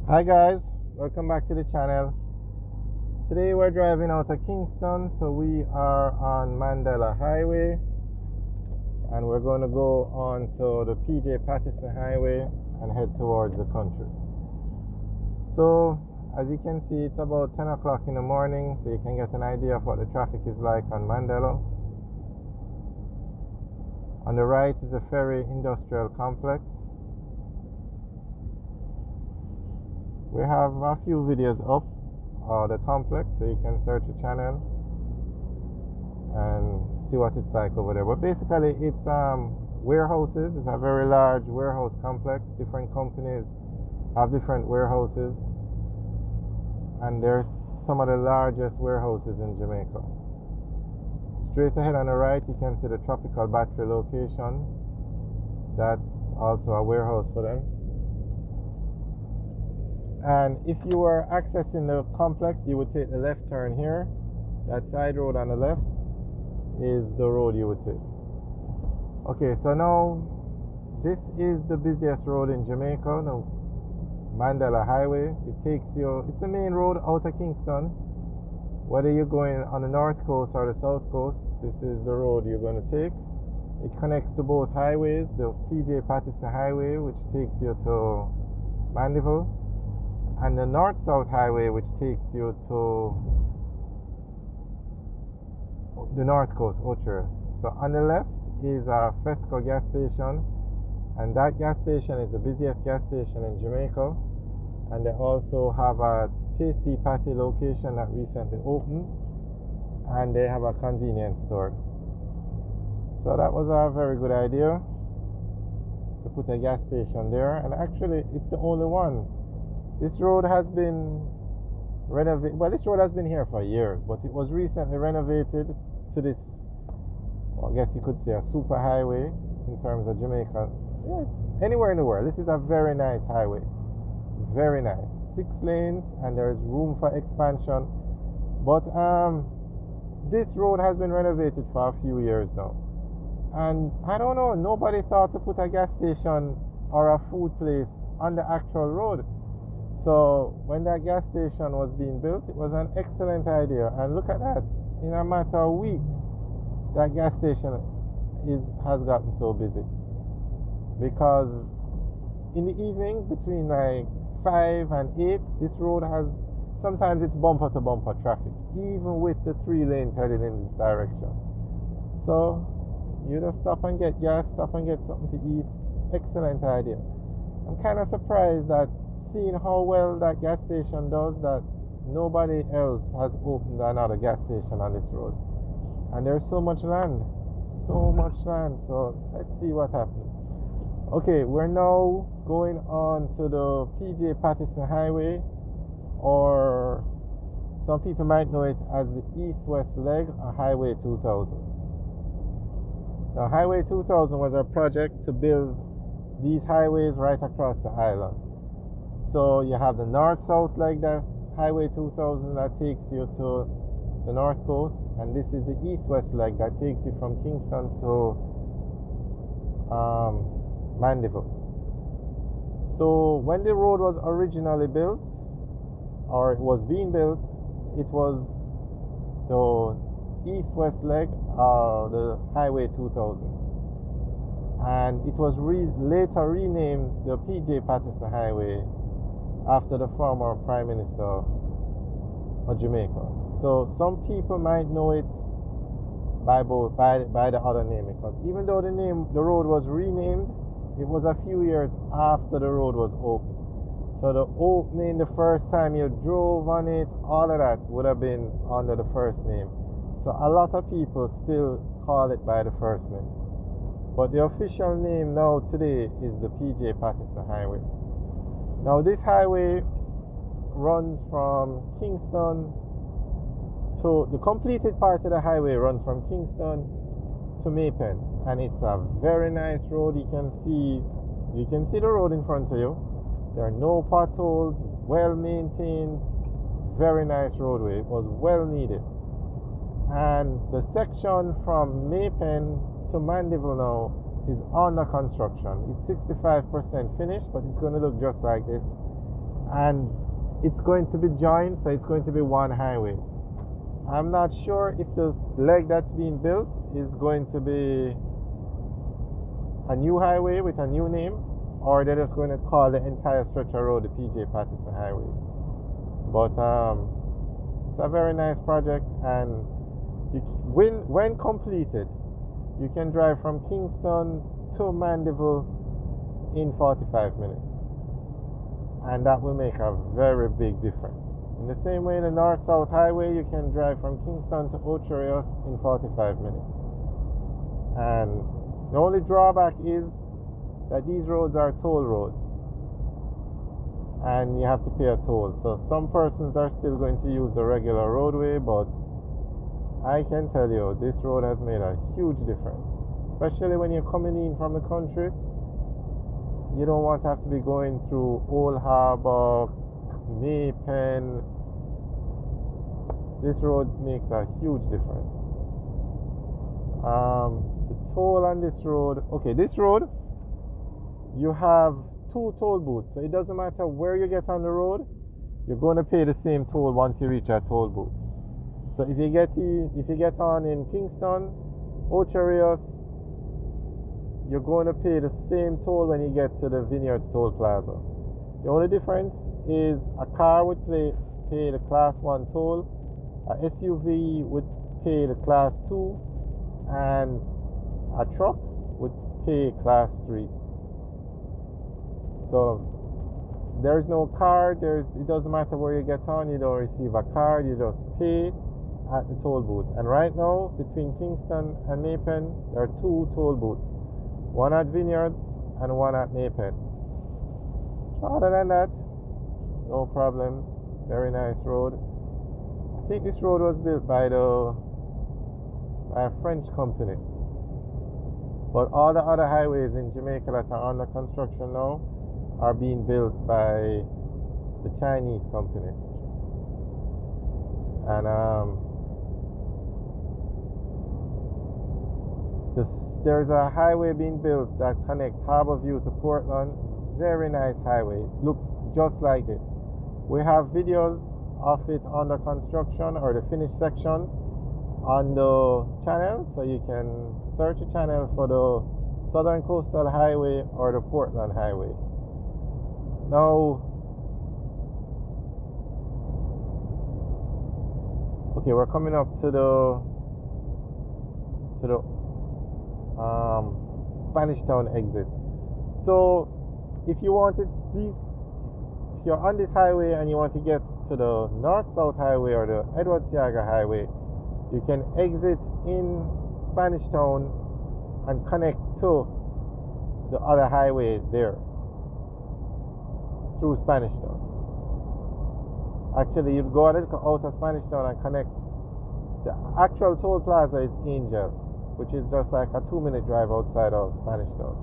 Hi guys, welcome back to the channel. Today we're driving out of Kingston, so we are on Mandela Highway and we're going to go on to the Pj Paterson Highway and head towards the country. So as you can see, it's about 10 o'clock in the morning, so you can get an idea of what the traffic is like on Mandela. On the right is a ferry industrial complex. We have a few videos up the complex, so you can search the channel and see what it's like over there. But basically it's warehouses. It's a very large warehouse complex. Different companies have different warehouses, and there's some of the largest warehouses in Jamaica. Straight ahead on the right you can see the tropical battery location. That's also a warehouse for them. And if you were accessing the complex, you would take the left turn here. That side road on the left is the road you would take. Okay, so now this is the busiest road in Jamaica, the Mandela Highway. It's the main road out of Kingston. Whether you're going on the north coast or the south coast, this is the road you're going to take. It connects to both highways, the Pj Paterson Highway, which takes you to Mandeville, and the north-south highway, which takes you to the north coast, Ochers. So on the left is a Fresco gas station, and that gas station is the busiest gas station in Jamaica. And they also have a Tasty Patty location that recently opened, and they have a convenience store. So that was a very good idea to put a gas station there, and actually it's the only one. This road has been renovated. Well, this road has been here for years, but it was recently renovated to this, well, I guess you could say, a super highway in terms of Jamaica. Yeah, anywhere in the world. This is a very nice highway. Very nice. 6 lanes, and there is room for expansion. But this road has been renovated for a few years now. And I don't know, nobody thought to put a gas station or a food place on the actual road. So when that gas station was being built, it was an excellent idea. And look at that, in a matter of weeks, that gas station has gotten so busy. Because in the evenings between like 5 and 8, this road has, sometimes it's bumper to bumper traffic, even with the 3 lanes heading in this direction. So you just stop and get gas, stop and get something to eat. Excellent idea. I'm kind of surprised that, seeing how well that gas station does, that nobody else has opened another gas station on this road. And there's so much land, so let's see what happens. Okay, we're now going on to the Pj Paterson Highway, or some people might know it as the east-west leg of Highway 2000. Now, Highway 2000 was a project to build these highways right across the island. So you have the north-south leg, that Highway 2000 that takes you to the north coast, and this is the east-west leg that takes you from Kingston to Mandeville. So when the road was originally built, or it was being built, it was the east-west leg of the Highway 2000, and it was later renamed the Pj Paterson Highway after the former Prime Minister of Jamaica. So some people might know it by the other name, because even though the road was renamed, it was a few years after the road was opened. So the opening, the first time you drove on it, all of that would have been under the first name. So a lot of people still call it by the first name. But the official name now today is the Pj Paterson Highway. Now this highway runs from Kingston to, the completed part of the highway runs from Kingston to Maypen, and it's a very nice road. You can see the road in front of you. There are no potholes, well maintained, very nice roadway. It was well needed. And the section from Maypen to Mandeville now is under construction. It's 65% finished, but it's going to look just like this. and it's going to be joined, so it's going to be one highway. I'm not sure if this leg that's being built is going to be a new highway with a new name, or they're just going to call the entire stretch of road the Pj Paterson Highway. But it's a very nice project, and when completed, you can drive from Kingston to Mandeville in 45 minutes, and that will make a very big difference. In the same way, the North-South Highway, you can drive from Kingston to Ocho Rios in 45 minutes. And the only drawback is that these roads are toll roads, and you have to pay a toll. So some persons are still going to use the regular roadway, but I can tell you this road has made a huge difference, especially when you're coming in from the country. You don't want to have to be going through Old Harbor, Maypen. This road makes a huge difference. The toll on this road, okay, this road, you have 2 toll booths, so it doesn't matter where you get on the road, you're going to pay the same toll once you reach a toll booth. So if you get on in Kingston, Ocho Rios, you're going to pay the same toll when you get to the Vineyards Toll Plaza. The only difference is a car would pay the Class 1 toll, a SUV would pay the Class 2, and a truck would pay Class 3. So there's no card, it doesn't matter where you get on, you don't receive a card, you just pay at the toll booth. And right now, between Kingston and Maypen, there are 2 toll booths. One at Vineyards and one at Maypen. Other than that, no problems. Very nice road. I think this road was built by a French company. But all the other highways in Jamaica that are under construction now are being built by the Chinese companies. And there's a highway being built that connects Harborview to Portland. Very nice highway. It looks just like this. We have videos of it under construction, or the finished section, on the channel, so you can search the channel for the Southern Coastal Highway or the Portland Highway. Now, okay, we're coming up to the Spanish Town exit. So if you're on this highway and you want to get to the North-South Highway or the Edward Seaga Highway, you can exit in Spanish Town and connect to the other highway there through Spanish Town. Actually, you'd go out of Spanish Town and connect. The actual toll plaza is Angels, which is just like a 2-minute drive outside of Spanish Town.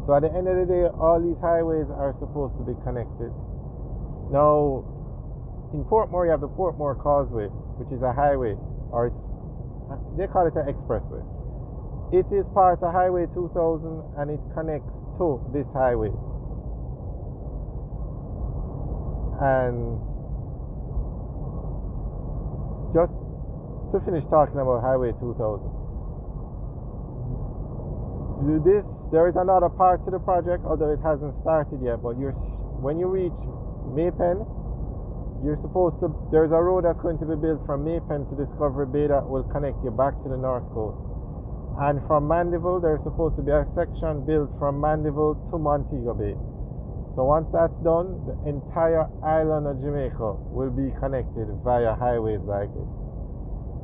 So at the end of the day, all these highways are supposed to be connected. Now, in Portmore, you have the Portmore Causeway, which is a highway, or they call it an expressway. It is part of Highway 2000, and it connects to this highway. And just to finish talking about Highway 2000, there is another part to the project, although it hasn't started yet. But when you reach Maypen, there's a road that's going to be built from Maypen to Discovery Bay that will connect you back to the north coast. And from Mandeville, there's supposed to be a section built from Mandeville to Montego Bay. So once that's done, the entire island of Jamaica will be connected via highways like this.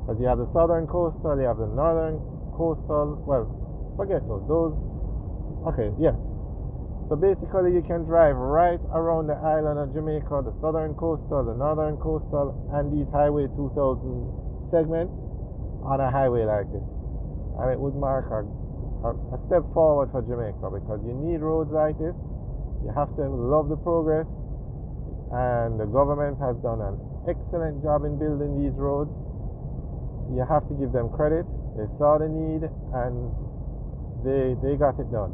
Because you have the southern coastal, you have the northern coastal. Well, forget those. Okay, yes. So basically, you can drive right around the island of Jamaica, the southern coastal, the northern coastal, and these Highway 2000 segments on a highway like this. And it would mark a step forward for Jamaica, because you need roads like this. You have to love the progress, and the government has done an excellent job in building these roads. You have to give them credit. They saw the need and they got it done.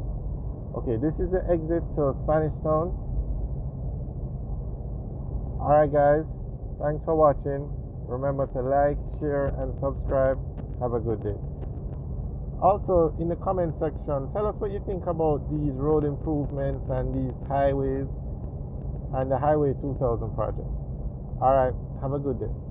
Okay, this is the exit to Spanish Town. Alright guys, thanks for watching. Remember to like, share and subscribe. Have a good day. Also, in the comment section, tell us what you think about these road improvements and these highways and the Highway 2000 project. Alright, have a good day.